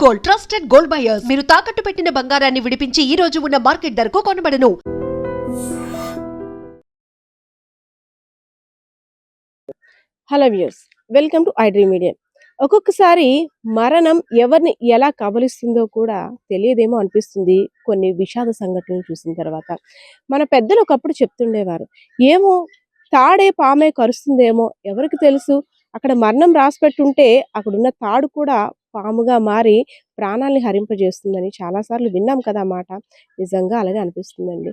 Gold, trusted gold buyers. మీరు తాకట్టు పెట్టిన బంగారాన్ని విడిపించి ఈ రోజు ఉన్న మార్కెట్ ధరకు కొనబడను. Hello viewers, welcome to I dream media. ఒక్కొక్కసారి మరణం ఎవరిని ఎలా కబలిస్తుందో కూడా తెలియదేమో అనిపిస్తుంది కొన్ని విషాద సంఘటనలు చూసిన తర్వాత. మన పెద్దలు ఒకప్పుడు చెప్తుండేవారు, ఏమో తాడే పామే కరుస్తుందేమో ఎవరికి తెలుసు, అక్కడ మరణం రాసిపెట్టుంటే అక్కడున్న తాడు కూడా పాముగా మారి ప్రాణాల్ని హరింపజేస్తుందని చాలాసార్లు విన్నాం కదా మాట. నిజంగా అలాగే అనిపిస్తుందండి.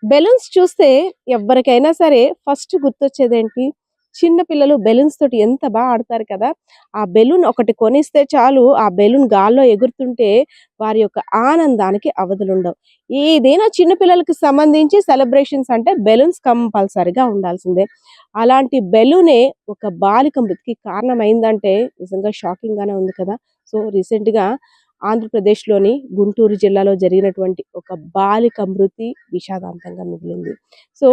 బెలూన్స్ చూస్తే ఎవరికైనా సరే ఫస్ట్ గుర్తొచ్చేదేంటి? చిన్న పిల్లలు బెలూన్స్ తోటి ఎంత బాగా ఆడతారు కదా. ఆ బెలూన్ ఒకటి కొనిస్తే చాలు, ఆ బెలూన్ గాల్లో ఎగురుతుంటే వారి యొక్క ఆనందానికి అవధులుండవు. ఏదైనా చిన్న పిల్లలకి సంబంధించి సెలబ్రేషన్స్ అంటే బెలూన్స్ కంపల్సరిగా ఉండాల్సిందే. అలాంటి బెలూనే ఒక బాలిక మృతికి కారణమైందంటే నిజంగా షాకింగ్ గానే ఉంది కదా. సో రీసెంట్గా ఆంధ్రప్రదేశ్లోని గుంటూరు జిల్లాలో జరిగినటువంటి ఒక బాలిక మృతి విషాదాంతంగా మిగిలింది. సో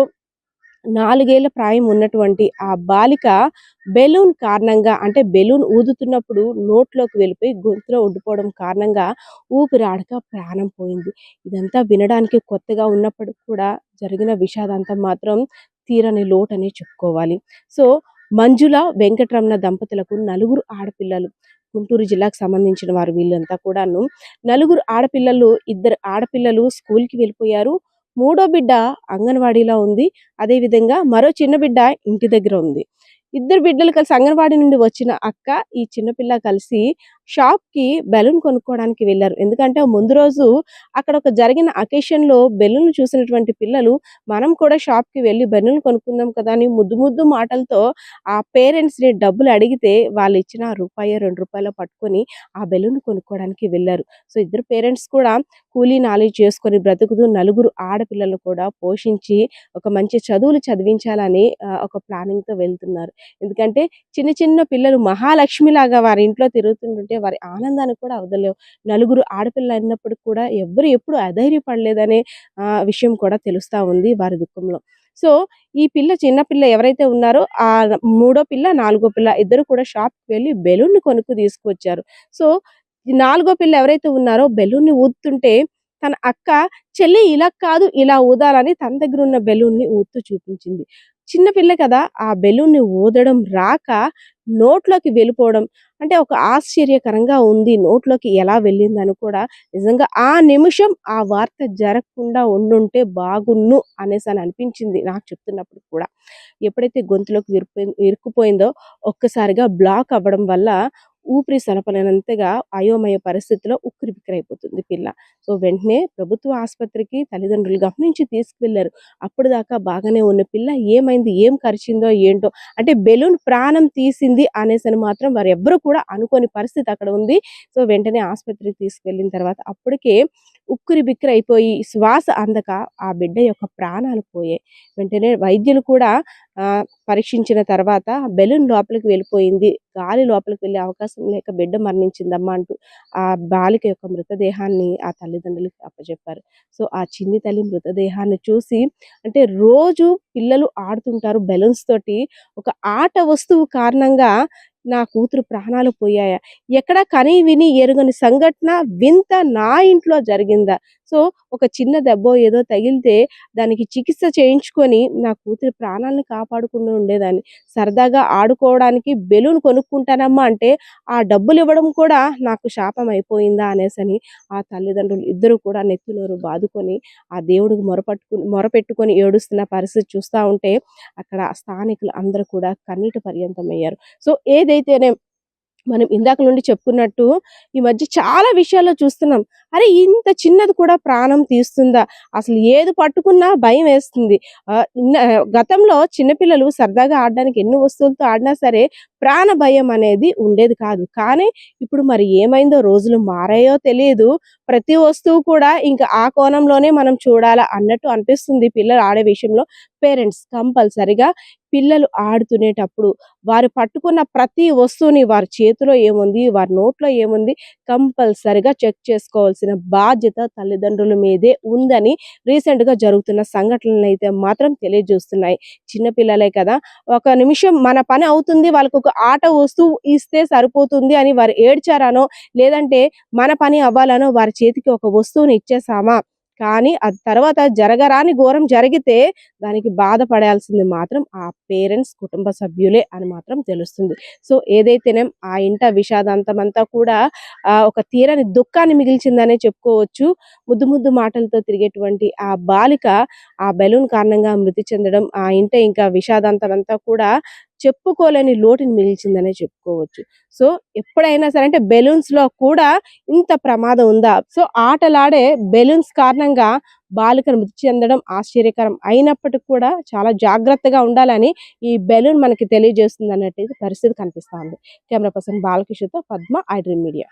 4 ఏళ్ల ప్రాయం ఉన్నటువంటి ఆ బాలిక బెలూన్ కారణంగా, అంటే బెలూన్ ఊదుతున్నప్పుడు నోట్లోకి వెళ్ళిపోయి గొంతులో ఉండిపోవడం కారణంగా ఊపిరాడక ప్రాణం పోయింది. ఇదంతా వినడానికి కొత్తగా ఉన్నప్పటికి కూడా జరిగిన విషాదాంతం మాత్రం తీరని లోటనే చెప్పుకోవాలి. సో మంజుల వెంకటరమణ దంపతులకు 4 ఆడపిల్లలు. గుంటూరు జిల్లాకు సంబంధించిన వారు వీళ్ళంతా కూడాను. 4 ఆడపిల్లలు, 2 ఆడపిల్లలు స్కూల్కి వెళ్ళిపోయారు. మూడో బిడ్డ అంగన్వాడీలో ఉంది. అదేవిధంగా మరో చిన్న బిడ్డ ఇంటి దగ్గర ఉంది. 2 బిడ్డలు కలిసి అంగన్వాడీ నుండి వచ్చిన అక్క, ఈ చిన్నపిల్ల కలిసి షాప్కి బెలూన్ కొనుక్కోవడానికి వెళ్ళారు. ఎందుకంటే ముందు రోజు అక్కడ ఒక జరిగిన అకేషన్లో బెలూన్ చూసినటువంటి పిల్లలు మనం కూడా షాప్కి వెళ్ళి బెలూన్ కొనుక్కుందాం కదా అని ముద్దు ముద్దు మాటలతో ఆ పేరెంట్స్ని డబ్బులు అడిగితే వాళ్ళు ఇచ్చిన రూపాయో 2 రూపాయలు పట్టుకొని ఆ బెలూన్ కొనుక్కోవడానికి వెళ్ళారు. సో 2 పేరెంట్స్ కూడా కూలీ నాలి చేసుకొని బ్రతుకుతూ 4 ఆడపిల్లలను కూడా పోషించి ఒక మంచి చదువులు చదివించాలని ఒక ప్లానింగ్తో వెళ్తున్నారు. ఎందుకంటే చిన్న చిన్న పిల్లలు మహాలక్ష్మిలాగా వారి ఇంట్లో తిరుగుతుంటే వారి ఆనందానికి కూడా అవదలేవు. 4 ఆడపిల్లలు అయినప్పటికీ కూడా ఎవ్వరు ఎప్పుడు అధైర్యపడలేదనే విషయం కూడా తెలుస్తా ఉంది వారి దుఃఖంలో. సో ఈ పిల్ల, చిన్న పిల్ల ఎవరైతే ఉన్నారో ఆ మూడో పిల్ల, 4గో పిల్ల ఇద్దరు కూడా షాప్కి వెళ్ళి బెలూన్ కొనుక్కు తీసుకొచ్చారు. సో ఈ 4గో పిల్ల ఎవరైతే ఉన్నారో బెలూన్ని ఊదుతుంటే తన అక్క, చెల్లి ఇలా కాదు ఇలా ఊదాలని తన దగ్గర ఉన్న బెలూన్ని ఊదుతూ చూపించింది. చిన్న పిల్ల కదా, ఆ బెలూన్ని ఊదడం రాక నోట్లోకి వెళ్ళిపోవడం అంటే ఒక ఆశ్చర్యకరంగా ఉంది. నోట్లోకి ఎలా వెళ్ళిందని కూడా నిజంగా ఆ నిమిషం ఆ వార్త జరగకుండా ఉండుంటే బాగున్ను అనేసి అని అనిపించింది నాకు చెప్తున్నప్పుడు కూడా. ఎప్పుడైతే గొంతులోకి ఇరుక్కుపోయిందో ఒక్కసారిగా బ్లాక్ అవ్వడం వల్ల ఊపిరి సలపలేనంతగా అయోమయ పరిస్థితిలో ఉక్కిరిబిక్కిరైపోతుంది పిల్ల. సో వెంటనే ప్రభుత్వ ఆసుపత్రికి తల్లిదండ్రులు గమనించి తీసుకువెళ్ళారు. అప్పుడు దాకా బాగానే ఉన్న పిల్ల ఏమైంది, ఏం కరిచిందో ఏంటో, అంటే బెలూన్ ప్రాణం తీసింది అనేసని మాత్రం వారు ఎవ్వరూ కూడా అనుకోని పరిస్థితి అక్కడ ఉంది. సో వెంటనే ఆసుపత్రికి తీసుకువెళ్ళిన తర్వాత అప్పటికే ఉక్కిరిబిక్కిరి అయిపోయి శ్వాస అందక ఆ బిడ్డ యొక్క ప్రాణాలు పోయాయి. వెంటనే వైద్యులు కూడా పరీక్షించిన తర్వాత బెలూన్ లోపలికి వెళ్ళిపోయింది, గాలి లోపలికి వెళ్ళే అవకాశం లేక బిడ్డ మరణించిందమ్మా అంటూ ఆ బాలిక యొక్క మృతదేహాన్ని ఆ తల్లిదండ్రులకి అప్పచెప్పారు. సో ఆ చిన్ని తల్లి మృతదేహాన్ని చూసి, అంటే రోజు పిల్లలు ఆడుతుంటారు బెలూన్స్ తోటి, ఒక ఆట వస్తువు కారణంగా నా కూతురు ప్రాణాలు పోయాయా, ఎక్కడ కని విని ఎరుగని సంఘటన వింత నా ఇంట్లో జరిగిందా. సో ఒక చిన్న దెబ్బ ఏదో తగిలితే దానికి చికిత్స చేయించుకొని నా కూతురి ప్రాణాలను కాపాడుకుంటూ ఉండేదాన్ని. సరదాగా ఆడుకోవడానికి బెలూన్ కొనుక్కుంటానమ్మా అంటే ఆ డబ్బులు ఇవ్వడం కూడా నాకు శాపం అయిపోయిందా అనేసని ఆ తల్లిదండ్రులు ఇద్దరు కూడా నెత్తినోరు బాదుకొని ఆ దేవుడికి మొరపెట్టుకొని ఏడుస్తున్న పరిస్థితి చూస్తూ ఉంటే అక్కడ స్థానికులు అందరూ కూడా కన్నీటి పర్యంతమయ్యారు. సో ఏదైతేనే మనం ఇందాక నుండి చెప్పుకున్నట్టు ఈ మధ్య చాలా విషయాల్లో చూస్తున్నాం, అరే ఇంత చిన్నది కూడా ప్రాణం తీస్తుందా, అసలు ఏది పట్టుకున్నా భయం వేస్తుంది. గతంలో చిన్నపిల్లలు సరదాగా ఆడడానికి ఎన్ని వస్తువులతో ఆడినా సరే ప్రాణ భయం అనేది ఉండేది కాదు. కానీ ఇప్పుడు మరి ఏమైందో, రోజులు మారాయో తెలియదు, ప్రతి వస్తువు కూడా ఇంకా ఆ కోణంలోనే మనం చూడాలా అన్నట్టు అనిపిస్తుంది పిల్లలు ఆడే విషయంలో. పేరెంట్స్ కంపల్సరిగా పిల్లలు ఆడుతునేటప్పుడు వారు పట్టుకున్న ప్రతి వస్తువుని, వారి చేతిలో ఏముంది, వారి నోట్లో ఏముంది, కంపల్సరిగా చెక్ చేసుకోవాల్సిన చూసుకోవాల్సిన బాధ్యత తల్లిదండ్రుల మీదే ఉందని రీసెంట్ గా జరుగుతున్న సంఘటనలు అయితే మాత్రం తెలియజేస్తున్నాయి. చిన్న పిల్లలే కదా, ఒక నిమిషం మన పని అవుతుంది, వాళ్ళకు ఒక ఆట వస్తువు ఇస్తే సరిపోతుంది అని వారు ఏడ్చారానో, లేదంటే మన పని అవ్వాలనో వారి చేతికి ఒక వస్తువుని ఇచ్చేసామా, కానీ అది తర్వాత జరగరాని ఘోరం జరిగితే దానికి బాధపడాల్సింది మాత్రం ఆ పేరెంట్స్, కుటుంబ సభ్యులే అని మాత్రం తెలుస్తుంది. సో ఏదైతేనేం ఆ ఇంట విషాదాంతమంతా కూడా ఒక తీరని దుఃఖాన్ని మిగిల్చిందనే చెప్పుకోవచ్చు. ముద్దు ముద్దు మాటలతో తిరిగేటువంటి ఆ బాలిక ఆ బెలూన్ కారణంగా మృతి చెందడం ఆ ఇంట ఇంకా విషాదాంతమంతా కూడా చెప్పుకోలేని లోటుని మిగిల్చిందనే చెప్పుకోవచ్చు. సో ఎప్పుడైనా సరే అంటే బెలూన్స్ లో కూడా ఇంత ప్రమాదం ఉందా? సో ఆటలాడే బెలూన్స్ కారణంగా బాలికను మృతి చెందడం ఆశ్చర్యకరం అయినప్పటికీ కూడా చాలా జాగ్రత్తగా ఉండాలని ఈ బెలూన్ మనకి తెలియజేస్తుంది అన్నట్టు పరిస్థితి కనిపిస్తా ఉంది. కెమెరా పర్సన్ బాలకిషోర్తో పద్మ, ఐ డ్రీమ్ మీడియా.